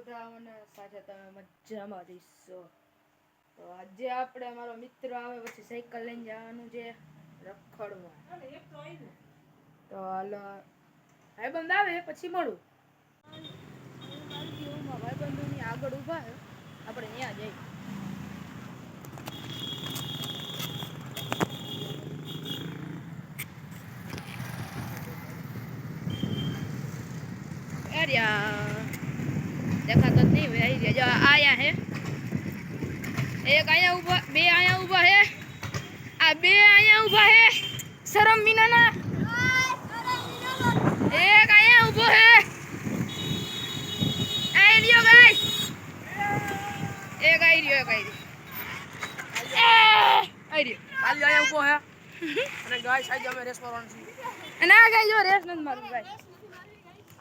બધા મને સાથે તમે મજામાં રહીશો. તો આજે આપણે અમારો મિત્ર આવે પછી સાયકલ લઈને જવાનું છે રખડવા. તો હાલો ભાઈબંધ આવે પછી મળું. ભાઈબંધોની આગળ ઊભા છે, આપણે ત્યાં જઈએ. દેખાતો જ નહીં હોય. આવી ગયા જો આયા હે એક અહીંયા ઊભા, બે અહીંયા ઊભા હે, આ બે અહીંયા ઊભા હે શરમ વિનાના. એક અહીંયા ઊભો હે, આઈ રહ્યો ગાઈસ, એક આઈ રહ્યો, એક આઈ રહ્યો, ખાલી અહીંયા ઊભો હે. અને ગાઈસ આજે અમે રેસ મારવાનું છે. અને આ ગાઈ જો રેસ નથી મારવું ગાઈસ,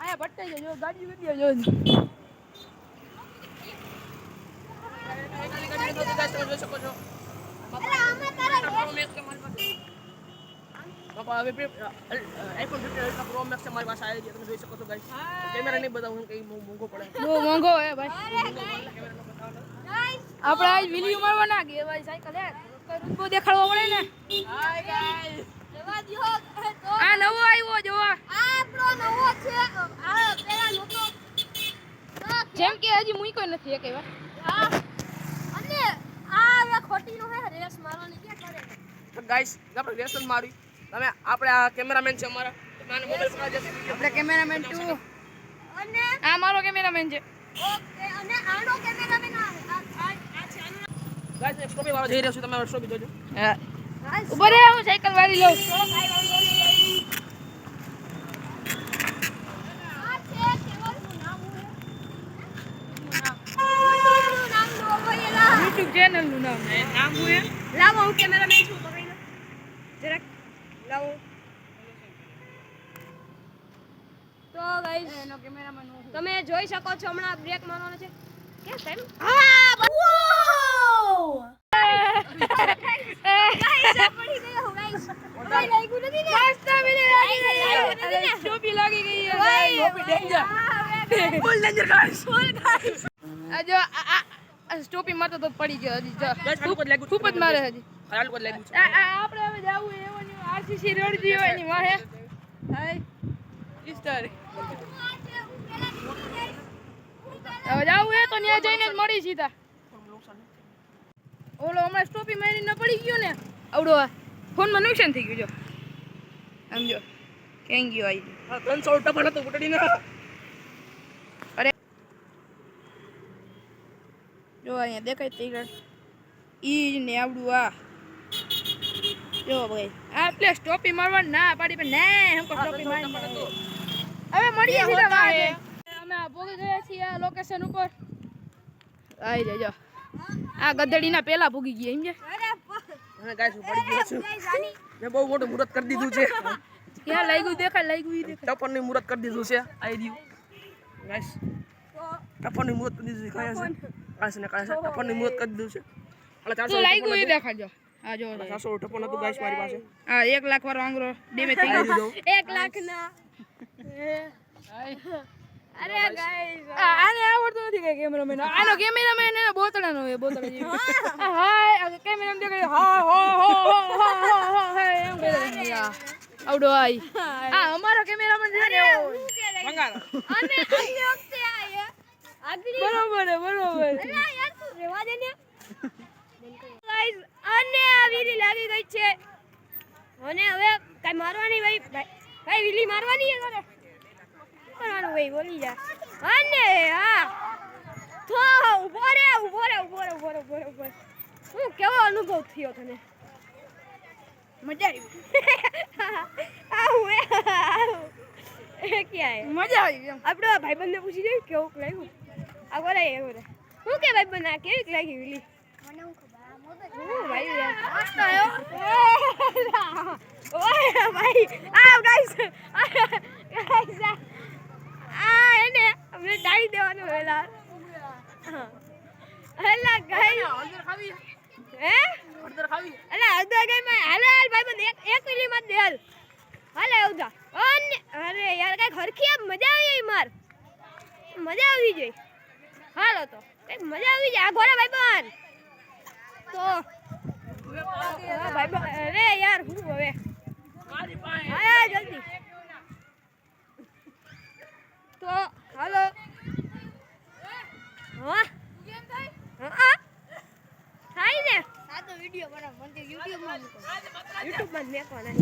આયા ભટકાઈ જો ગાડી વિડિયો જો. બાપા હવે આઈફોન 15 પ્રો મેક્સ અમારી પાસે આવી ગયા, તમે જોઈ શકો છો ગાઈસ. કેમેરા નહીં બતાવું કઈ મોંઘો પડે, બહુ મોંઘો હે ભાઈ. આપણે આજ વિડિયો મારવા ના ગયા ભાઈ, સાયકલ હે રૂપો દેખાડવો પડે ને. હાય ગાઈસ, જવા દો. આ નવો આવ્યો જો, આપણો નવો છે. આ પેલા નહોતો, જેમ કે હજી મૂક્યો નથી એક એવા. હા, અને આ હવે ખોટી નો હે રેસ મારવાની કે કરે. તો ગાઈસ આપણે રેસ જ મારી. તમે આપણે આ કેમેરામેન છે અમારા, મને મોબાઈલ પર જશે. આપણે કેમેરામેન 2 અને આ મારો કેમેરામેન છે. ઓકે, અને આનો કેમેરામેન આ છે આનો. ગાઈસ એક સ્ટોપી વાળો જઈ રહ્યો છું, તમે સ્ટોપી જોજો. હા ઉભો રે, હું સાયકલ વાળી લઉં. YouTube ચેનલ નું નામ હું લાવો. હું કેમેરામેન છું, પકડી લો જરાક, લાવો. તો ગાઈસ એનો કેમેરામેન તમે જોઈ શકો છો, હમણાં બ્રેક મારવાનો છે. કે ટાઈમ હા વો ગાઈસ પડી ગયો ગાઈસ. ઓય લાગ્યું નથી ને, મસ્ત વિડિયો લાગી ગઈ. ટોપી લાગી ગઈ છે ભાઈ, ટોપી ડેન્જર, ફૂલ ડેન્જર ગાઈસ, ફૂલ ગાઈસ. આ જો સ્ટોપી મારતો તો પડી ગયો. હજી ખૂબ જ મારે હજી. આપણે હવે જાવું એવાની આરસીસી રોડ જી હોય ની વાહે. હાય ઇસ્ટર હવે જાવું હે તો ત્યાં જઈને જ મળી સીધા. ઓલો હમણાં સ્ટોપી મારીને પડી ગયો ને, આવડો ફોનમાં નુકસાન થઈ ગયું. જો સમજો કેમ ગયો આવી 300 ટપણ હતો ઉટડી ના. અરે જો અહીંયા દેખાય તીગર ઈ ને આવડું આ જો ભાઈ. આ એટલે સ્ટોપી મારવા ના પાડી, પણ ના હમકો સ્ટોપી મારી. હવે મળીએ સીધા વાહે. અમે પહોંચી ગયા છીએ આ લોકેશન ઉપર. આઈ જજો, આ ગધેડીના પેલા ભૂગી ગયા એમ છે. અને ગાઈસ હું પડી ગયો છું. મેં બહુ મોટું મુહૂર્ત કરી દીધું છે. ક્યાં લાગ્યું દેખાય, લાગ્યું ઈ દેખાય. ટપણની મુહૂર્ત કરી દીધું છે. આઈ રહ્યું ગાઈસ, ટપણની મુહૂર્ત કરી દીધું છે. કાયા છે કાયા ને કાયા છે, ટપણની મુહૂર્ત કરી દીધું છે. એટલે 400 લાગ્યું ઈ દેખાડજો. આ જો 400 ટપણ હતું ગાઈસ મારી પાસે. આ 1 લાખ વાળો આંગરો ડેમેજ થઈ ગયો. 1 લાખ ના અરે ગાઈસ આને આવડતું નથી કે કેમેરામેન. આનો કેમેરામેન ને બોતડાનો હે, બોતડા જેવો. હાય કેમેરામેન દેખાય. હા હો હો હો હે એમ કરે. આવડો આઈ આ અમારો કેમેરામેન છે ને ભંગારો. અને આની વખતે આય આગળ બરોબર હે, બરોબર. અરે યાર તું રેવા દે ને ગાઈસ. અને આ વીલી લાગી ગઈ છે. અને હવે કઈ મારવાની ભાઈ, ભાઈ વીલી મારવાની હે. કરે કરવાનું ભાઈ, બોલી જા. અને હા તો ઉભો રે, ઉભો રે, ઉભો રે, ઉભો રે, ઉભો રે, ઉભો રે. હું કેવો અનુભવ થયો તને? મજા આવી. આ હું એ ક્યાં હે? મજા આવી એમ. આપણો ભાઈબંધને પૂછી જોઈ કેવું લાગ્યું. આ બોલે એ બોલે હું કે ભાઈબંધ આ કેવી લાગી વીલી? મને હું ખબર હું ભાઈ યાર મસ્ત આયો. ઓય ભાઈ આ ગાઈસ ગાઈસ આ એને અમને ડાળી દેવાનું વેલા. હલા ગાઈ અંદર ખાવી હે, અંદર ખાવી. અલા અંદર ગઈ મે હાલ હાલ ભાઈબંધ એક વીલી મત દે હાલ. હાલે આવજા. અરે યાર કઈ હરખી મજા આવી માર, મજા આવી ગઈ. હાલો તો કઈ મજા આવી જાય આ ઘોડા ભાઈબંધ તો ભાઈબંધ અરે યાર હું હવે આયા જલ્દી તો હાલો હા થાય ને સાદો વિડિયો બનાવ પણ તે YouTube માં મૂકો YouTube માં મેકવાના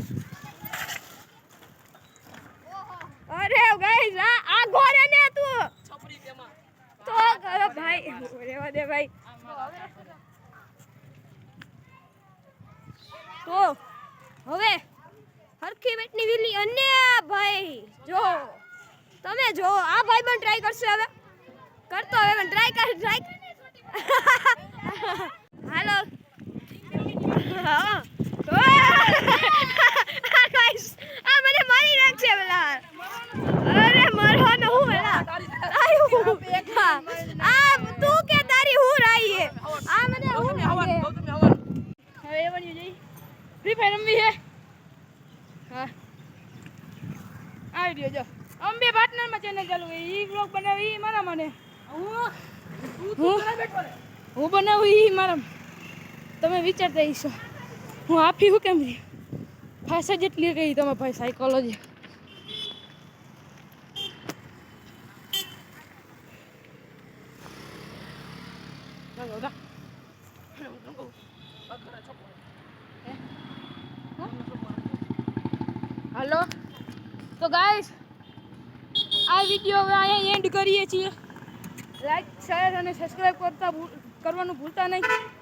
અરે ગાઈસ આ ઘોડે ને તું છપરી તેમાં તો કરો ભાઈ રેવા દે ભાઈ તો હવે હરખી વેટની વિલી અને ભાઈ જો તમે જો આ ભાઈ પણ ટ્રાય કરશે હવે કરતો હવે પણ ટ્રાય હાલો હા ગાઈસ આ મને મારી નાખશે પેલા અરે મારવાનો હું પેલા આ તું કે તારી હું રાઈ હે આ મને હું હવે એ બની જઈ ફ્રી ફાયર રમવી હે હા આ વિડિયો જો અમે બે પાર્ટનર માં ચેનલ ચાલુ ઈ વ્લોગ બનાવી ઈ મારા મને હું બનાવું ઈ મારા તમે વિચારતા હશો હું આપી હું કેમ ભાષા જેટલી ગઈ તમે ભાઈ સાયકોલોજી હાલો તો ગાઈસ આ વિડિયો હવે અહીંયા એન્ડ કરીએ છીએ લાઈક શેર અને સબસ્ક્રાઇબ કરવાનું ભૂલતા નહીં